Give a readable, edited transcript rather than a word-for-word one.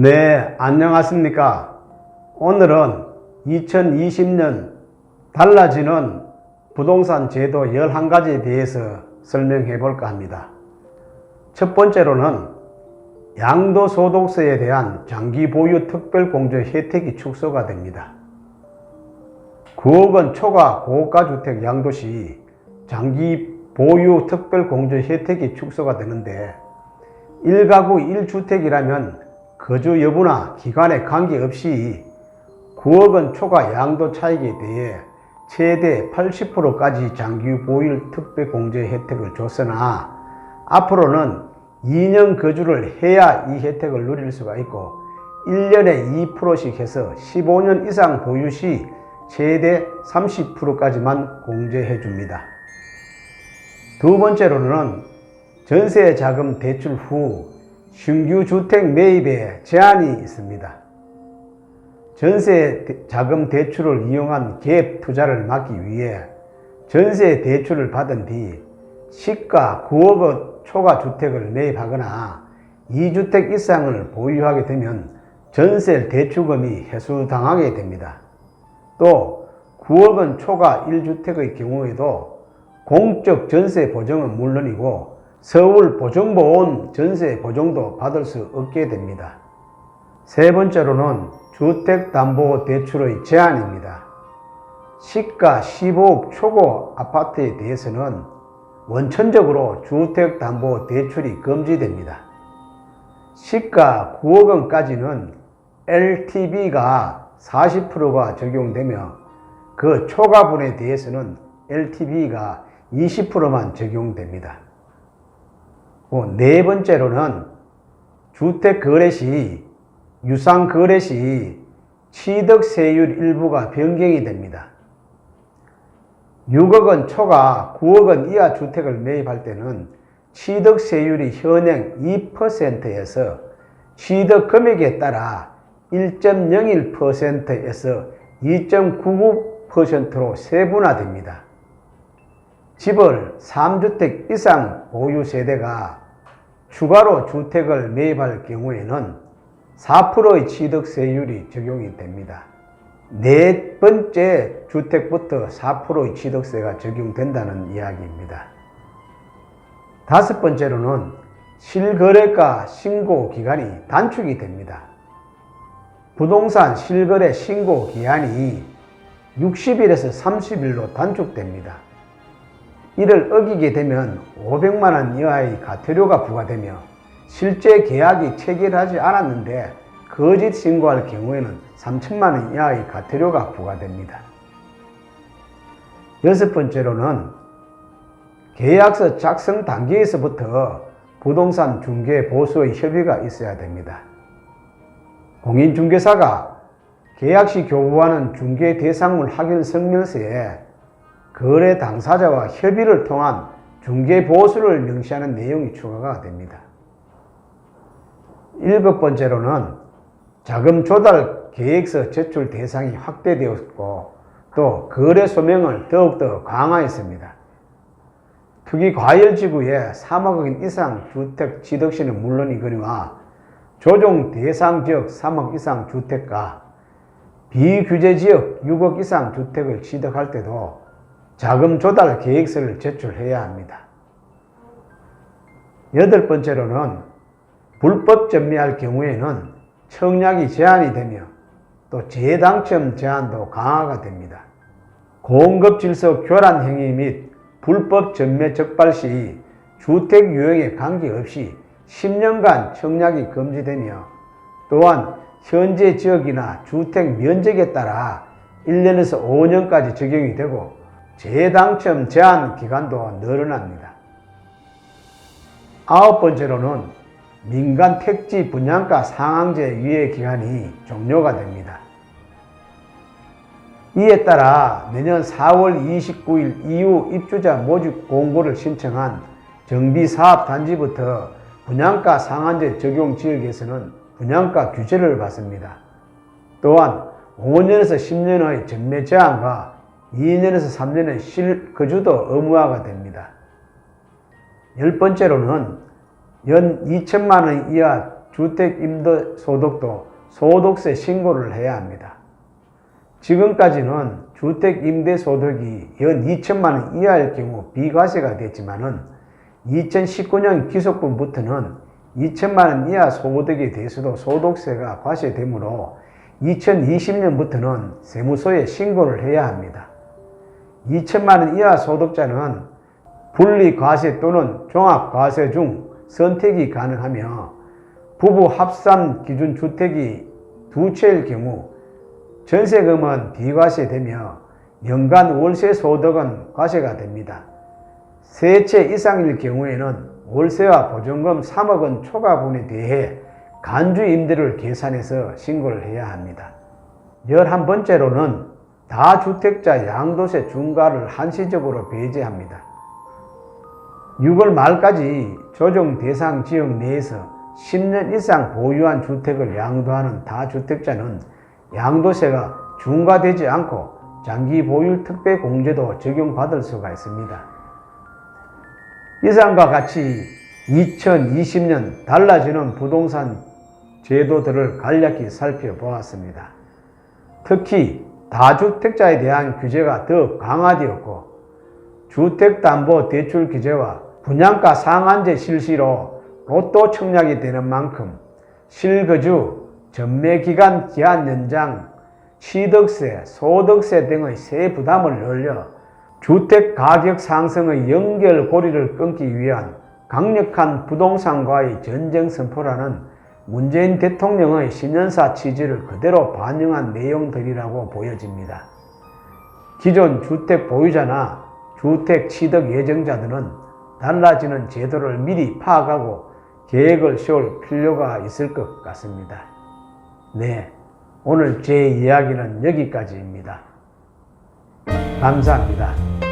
네, 안녕하십니까. 오늘은 2020년 달라지는 부동산 제도 11가지에 대해서 설명해 볼까 합니다. 첫 번째로는 양도소득세에 대한 장기 보유 특별공제 혜택이 축소가 됩니다. 9억 원 초과 고가 주택 양도시 장기 보유 특별공제 혜택이 축소가 되는데 1가구 1주택이라면 거주 여부나 기간에 관계없이 9억 원 초과 양도 차익에 대해 최대 80%까지 장기 보유 특별공제 혜택을 줬으나 앞으로는 2년 거주를 해야 이 혜택을 누릴 수가 있고 1년에 2%씩 해서 15년 이상 보유 시 최대 30%까지만 공제해 줍니다. 두 번째로는 전세 자금 대출 후 신규 주택 매입에 제한이 있습니다. 전세 자금 대출을 이용한 갭 투자를 막기 위해 전세 대출을 받은 뒤 시가 9억 원 초과 주택을 매입하거나 2주택 이상을 보유하게 되면 전세 대출금이 회수당하게 됩니다. 또 9억 원 초과 1주택의 경우에도 공적 전세 보증은 물론이고 서울 보증보험 전세 보증도 받을 수 없게 됩니다. 세 번째로는 주택담보대출의 제한입니다. 시가 15억 초과 아파트에 대해서는 원천적으로 주택담보대출이 금지됩니다. 시가 9억 원까지는 LTV가 40%가 적용되며 그 초과분에 대해서는 LTV가 20%만 적용됩니다. 네 번째로는 주택거래 시, 유상거래 시 취득세율 일부가 변경이 됩니다. 6억 원 초과 9억 원 이하 주택을 매입할 때는 취득세율이 현행 2%에서 취득금액에 따라 1.01%에서 2.99%로 세분화됩니다. 집을 3주택 이상 보유 세대가 추가로 주택을 매입할 경우에는 4%의 취득세율이 적용이 됩니다. 네 번째 주택부터 4%의 취득세가 적용된다는 이야기입니다. 다섯 번째로는 실거래가 신고 기간이 단축이 됩니다. 부동산 실거래 신고 기한이 60일에서 30일로 단축됩니다. 이를 어기게 되면 500만 원 이하의 과태료가 부과되며 실제 계약이 체결하지 않았는데 거짓 신고할 경우에는 3천만 원 이하의 과태료가 부과됩니다. 여섯 번째로는 계약서 작성 단계에서부터 부동산 중개 보수의 협의가 있어야 됩니다. 공인중개사가 계약 시 교부하는 중개 대상물 확인 성명서에 거래 당사자와 협의를 통한 중개 보수를 명시하는 내용이 추가가 됩니다. 일곱 번째로는 자금 조달 계획서 제출 대상이 확대되었고 또 거래 소명을 더욱더 강화했습니다. 투기 과열지구에 3억 원 이상 주택 취득 시는 물론이거니와 조정 대상 지역 3억 이상 주택과 비규제 지역 6억 이상 주택을 취득할 때도 자금 조달 계획서를 제출해야 합니다. 여덟 번째로는 불법 전매할 경우에는 청약이 제한이 되며 또 재당첨 제한도 강화가 됩니다. 공급 질서 교란 행위 및 불법 전매 적발 시 주택 유형에 관계없이 10년간 청약이 금지되며 또한 현재 지역이나 주택 면적에 따라 1년에서 5년까지 적용이 되고 재당첨 제한 기간도 늘어납니다. 아홉 번째로는 민간 택지 분양가 상한제 유예 기간이 종료가 됩니다. 이에 따라 내년 4월 29일 이후 입주자 모집 공고를 신청한 정비사업단지부터 분양가 상한제 적용 지역에서는 분양가 규제를 받습니다. 또한 5년에서 10년의 전매 제한과 2년에서 3년의 실거주도 의무화가 됩니다. 열 번째로는 연 2천만 원 이하 주택임대소득도 소득세 신고를 해야 합니다. 지금까지는 주택임대소득이 연 2천만 원 이하일 경우 비과세가 됐지만은 2019년 기속분부터는 2천만 원 이하 소득에 대해서도 소득세가 과세되므로 2020년부터는 세무서에 신고를 해야 합니다. 2천만 원 이하 소득자는 분리과세 또는 종합과세 중 선택이 가능하며 부부 합산 기준 주택이 두 채일 경우 전세금은 비과세되며 연간 월세 소득은 과세가 됩니다. 세 채 이상일 경우에는 월세와 보증금 3억 원 초과분에 대해 간주 임대료를 계산해서 신고를 해야 합니다. 11번째로는 다주택자 양도세 중과를 한시적으로 배제합니다. 6월 말까지 조정 대상 지역 내에서 10년 이상 보유한 주택을 양도하는 다주택자는 양도세가 중과되지 않고 장기 보유 특배 공제도 적용받을 수가 있습니다. 이상과 같이 2020년 달라지는 부동산 제도들을 간략히 살펴보았습니다. 특히 다주택자에 대한 규제가 더 강화되었고 주택담보대출 규제와 분양가 상한제 실시로 로또 청약이 되는 만큼 실거주, 전매기간 기한 연장, 취득세, 소득세 등의 세 부담을 늘려 주택 가격 상승의 연결고리를 끊기 위한 강력한 부동산과의 전쟁 선포라는 문재인 대통령의 신년사 취지를 그대로 반영한 내용들이라고 보여집니다. 기존 주택 보유자나 주택 취득 예정자들은 달라지는 제도를 미리 파악하고 계획을 세울 필요가 있을 것 같습니다. 네, 오늘 제 이야기는 여기까지입니다. 감사합니다.